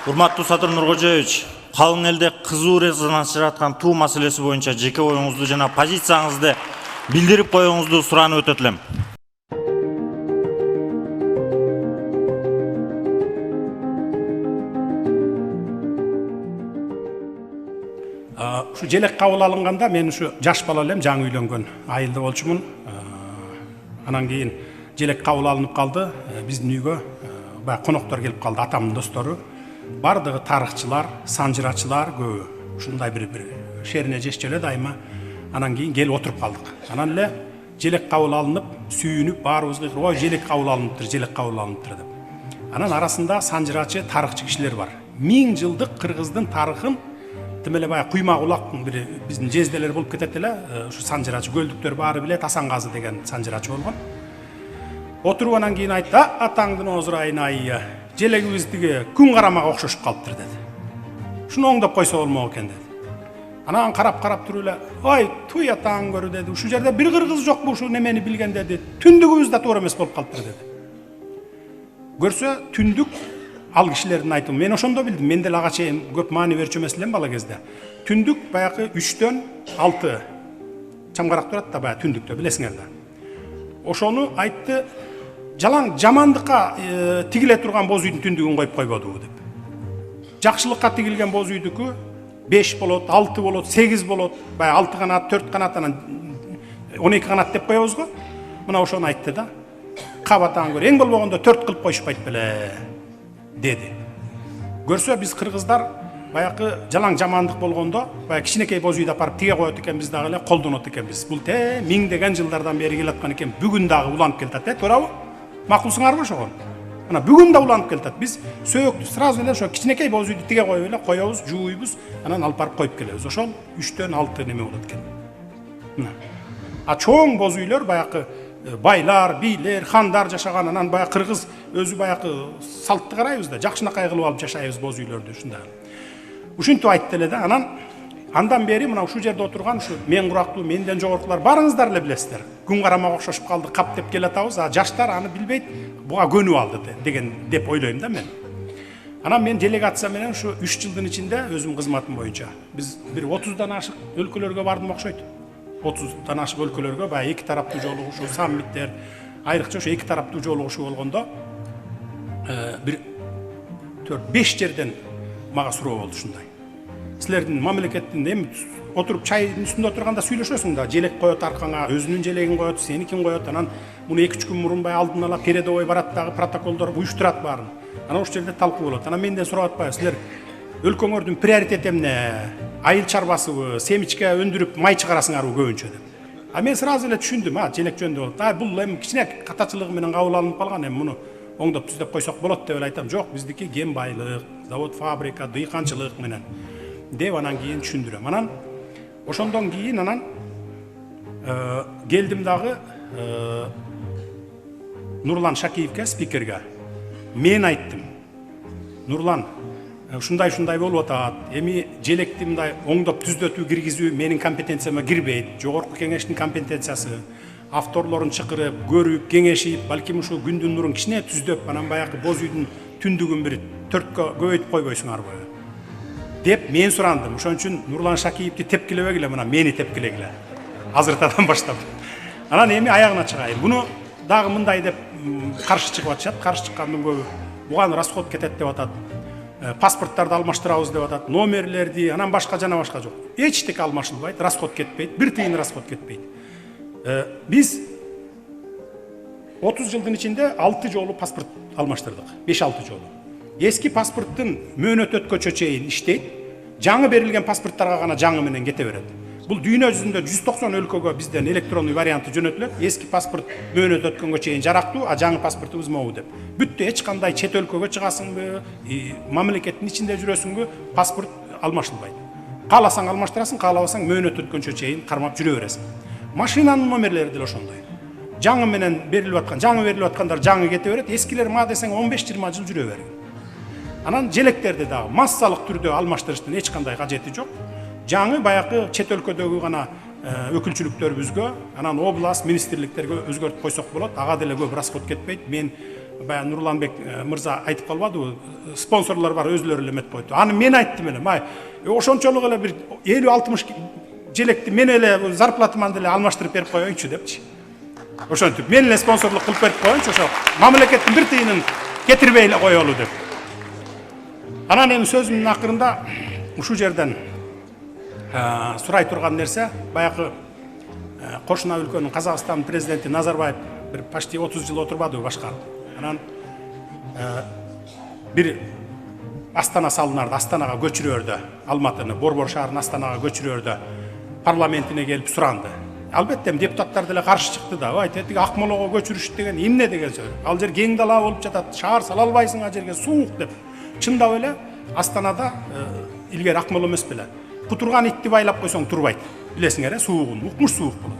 Урматтуу Садыр Нуркожоевич, калың элде кызуу резонанс жараткан туу маселеси боюнча жеке оюңузду жана позицияңызды билдирип коюңузду суранып өтөт элем. Şu желек кабыл алынганда мен ушу жаш бала элем, жаңы үйлөнгөн айылда болчумун. Анан кийин желек кабыл алынып калды. Биздин үйгө баягы коноктор келип калды, атамдын достору. Бардыгы тарыхчылар, санжырачылар көбү. Ушундай бир шерине жешчү эле дайыма. Анан кийин келип отуруп калдык. Анан эле желек кабыл алынып, сүйүнүп, баарыбызга ой желек кабыл алыныптыр, желек кабыл алыныптыр деп. Анан арасында санжырачы, тарыхчы кишилер бар. 1000 жылдык кыргыздын тарыхын демеле баягы куйма кулактын бири биздин жезделер болуп кетет эле. Ушу санжырачы көлдүктөр баары билет, Асангазы деген санжырачы болгон. Отуруп анан кийин айтты: "Атаңдын озурайын айы, желегибиз тиги күн карамага окшошуп калыптыр" деди. Ушуну оңдоп койсо болмок экен деди. Анан карап туруп эле: "Ой, туй атаң көрү" деди. "Ушул жерде бир кыргыз жокпу ушул немени билген" деди. "Түндүгүбүз да туура эмес болуп калыптыр" деди. Көрсө түндүк ал кишилердин айтымы. Мен ошондо билдим. Мен деле ага чейин көп маани берчү эмес элем бала кезде. Түндүк баягы 3-төн 6 чамгарак турат да баягы түндүктө, билесиңер да. Ошону айтты. Жалаң жамандыкка тигиле турган боз үйдүн түндүгүн коюп койбодубу деп. Жакшылыкка тигилген боз үйдүкү 5 болот, 6 болот, 8 болот. Баягы 6 канат, 4 канат, анан 12 канат деп коебуз го. Мына ошону айтты да. Кабатаң көр, эң болбогондо 4 кылып коюшпайт беле деди. Көрсө биз кыргыздар баягы жалаң жамандык болгондо баягы кичинекей боз үйдү апарып тиге коет экенбиз дагы эле, колдонот экенбиз. Бул миңдеген жылдардан бери келаткан экен, бүгүн дагы уланып келатат, туурабы? Макулсуңарбы ошого? Мына бүгүн да уланып келатат. Биз сөөктү сразу эле ошо кичинекей боз үйдү тиге коюп эле коебуз, жууйбуз, анан алып барып коюп келебиз. Ошол 3-төн 6 неме болот экен. Мына. А чоң боз үйлөр баягы байлар, бийлер, хандар жашаган, анан баягы кыргыз өзү баягы салтты карайбыз да, жакшынакай кылып алып жашайбыз боз үйлөрдү ушундай. Ушинтип айтты эле да. Андан бери мына ушул жерде отурган ушу мен курактуу, менден жогоркулар барыңыздар эле билесиздер. Күн карамага окшошуп калды, кап деп келатабыз, а жаштар аны билбейт, буга көнүп алды деген деп ойлойм да мен. Анан мен делегация менен ушу 3 жылдын ичинде өзүм кызматым боюнча биз бир 30дан ашык өлкөлөргө бардым окшойт. 30дан ашык өлкөлөргө баягы эки тараптуу жолугушуу, саммиттер, айрыкча ошо эки тараптуу жолугушуу болгондо бир 4-5 жерден мага суроо болду ушундай. Силердин мамлекеттин эми отуруп чайдын үстүндө отурганда сүйлөшөсүң да, желек коет аркаңа, өзүнүн желегин коет, сеникин коет, анан муну 2-3 күн мурун баягы алдын ала передовой барат дагы, протоколдор уюштурат баарын. Анан ошол жерде талкуу болот. Анан менден сурап атпайбы, силер өлкөңөрдүн приоритети эмне? Айыл чарбасыбы, семичке өндүрүп май чыгарасыңарбы көбүнчө деп. А мен сразу эле түшүндүм, желек жөнүндө болот. Бул эми кичине катачылыгы менен кабыл алынып калган, эми муну оңдоп түзөп койсок болот деп эле айтам. Жок, биздики кен байлык, завод, фабрика, дыйканчылык менен деп анан кийин түшүндүрөм. Анан ошондон кийин анан келдим дагы Нурлан Шакиевке, спикерге. Мен айттым: "Нурлан, ушундай болуп атат. Эми желекти мындай оңдоп түзөтүү киргизүү менин компетенцияма кирбейт. Жогорку кеңештин компетенциясы. Авторлорун чакырып, көрүп, кеңешип, балким ушул күндүн нурун кичине түздөп, анан баягы боз үйдүн түндүгүн бир 4кө көбөйтүп койбойсуңарбы?" деп мен сурандым. Ошон үчүн Нурлан Шакиевди тепкилебегиле, мына мени тепкилегиле. Азыртадан баштап. Анан эми аягына чыгайын. Буну дагы мындай деп каршы чыгып атышат. Каршы чыккандын көбү буган расход кетет деп атат. Паспорттарды алмаштырабыз деп атат. Номерлерди, анан башка жана башка жок. Эчтеке алмашылбайт, расход кетпейт, бир тыйын расход кетпейт. Биз 30 жылдын ичинде 6 жолу паспорт алмаштырдык. 5-6 жолу. Эски паспорттун мөөнөт өткөнчө чейин иштейт. Жаңы берилген паспорттарга гана жаңы менен кете берет. Бул дүйнө жүзүндө 190 өлкөгө бизден электрондуу варианты жөнөтүлөт. Эски паспорт мөөнөт өткөнгө чейин жарактуу, а жаңы паспортубуз могу деп. Бүттү, эч кандай чет өлкөгө чыгасыңбы, мамлекеттин ичинде жүрөсүңбү, паспорт алмашылбайт. Кааласаң алмаштырасың, каалабасаң мөөнөт өткөнчө чейин кармап жүрө бересиң. Машинанын номерлери деле ошондой. Жаңы менен берилип аткандар жаңы кете берет, эскилер ма десең 15-20 жыл жүрө берген. Анан желектерди дагы массалык түрдө алмаштырыштын эч кандай кажети жок. Жаңы баягы чет өлкөдөгү гана өкүлчүлүктөрүбүзгө, анан область министрликтерге өзгөртүп койсок болот. Ага деле көп расход кетпейт. Мен баягы Нурланбек мырза айтып калбадыбы, спонсорлор бар, өзлөрү эле эметип койду. Аны мен айттым эле, май ошончолук эле бир 50-60 желекти мен эле зарплатаман деле алмаштырып берип коеюнчу депчи. Ошентип мен эле спонсорлук кылып берип коеюнчу, ошо мамлекеттин бир тыйынын кетирбей эле коелу деп. Анан эми сөзүмдүн акырында ушул жерден сурай турган нерсе, баягы кошуна өлкөнүн Казакстан президенти Назарбаев bir почти 30 жыл отурбадыбы башкарып. Анан бир Астана салынарды, Астанага көчүрөрдө, Алматыны, Борбор шаарын Астанага көчүрөрдө парламентине келип суранды. Албетте депутаттар деле каршы чыкты да. Ай, тетиги Акмолого көчүрүш деген эмне деген сөз. Ал жер кең дала болуп жатат, шаар сала албайсың, ал жерге суук деп. Чындап эле Астанада илгери Акмол эмес беле. Кутурган итти байлап койсоң турбайт. Билесиңер, суугун, укмуш суук болот.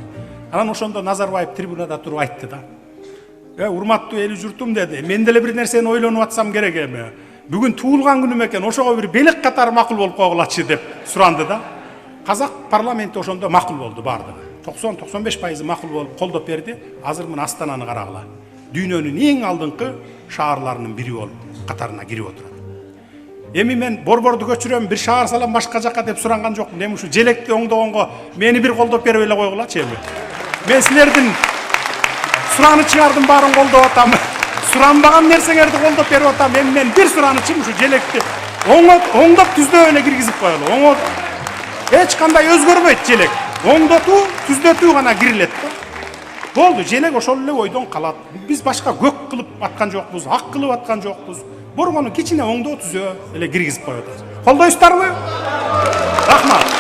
Анан ошондо Назарбаев трибунада туруп айтты да. Урматтуу эли журтум деди. Мен деле бир нерсени ойлонуп атсам керек эми. Бүгүн туулган күнүм экен, ошого бир белек катары макул болуп койгулачы деп суранды да. Казак парламенти ошондо макул болду бардыгы. 90-95% макул болуп колдоп берди. Азыр мына Астананы карагыла. Дүйнөнүн эң алдыңкы шаарларынын бири болуп катарына кирип отурат. Эми мен Борборду көчүрөм, бир шаар салам башка жакка деп суранган жокмун. Эми ушу желекти оңдогонго мени бир колдоп берип эле койгулачы эми. Мен силердин суранычыңардын баарын колдоп атам. Суранбаган нерсеңерди колдоп берип атам. Эми мен бир суранычым ушу желекти оңдоп түздөө эле киргизип коелу. Оңдоп эч кандай өзгөрбөйт желек. Оңдотуу, түздөтүү гана кирилет да. Болду, желек ошол эле ойдон калат. Биз башка көк кылып аткан жокпуз, ак кылып аткан жокпуз. Боргону кичине оңдоо түзөө эле киргизип коёбуз. Колдойсуздарбы? Рахмат.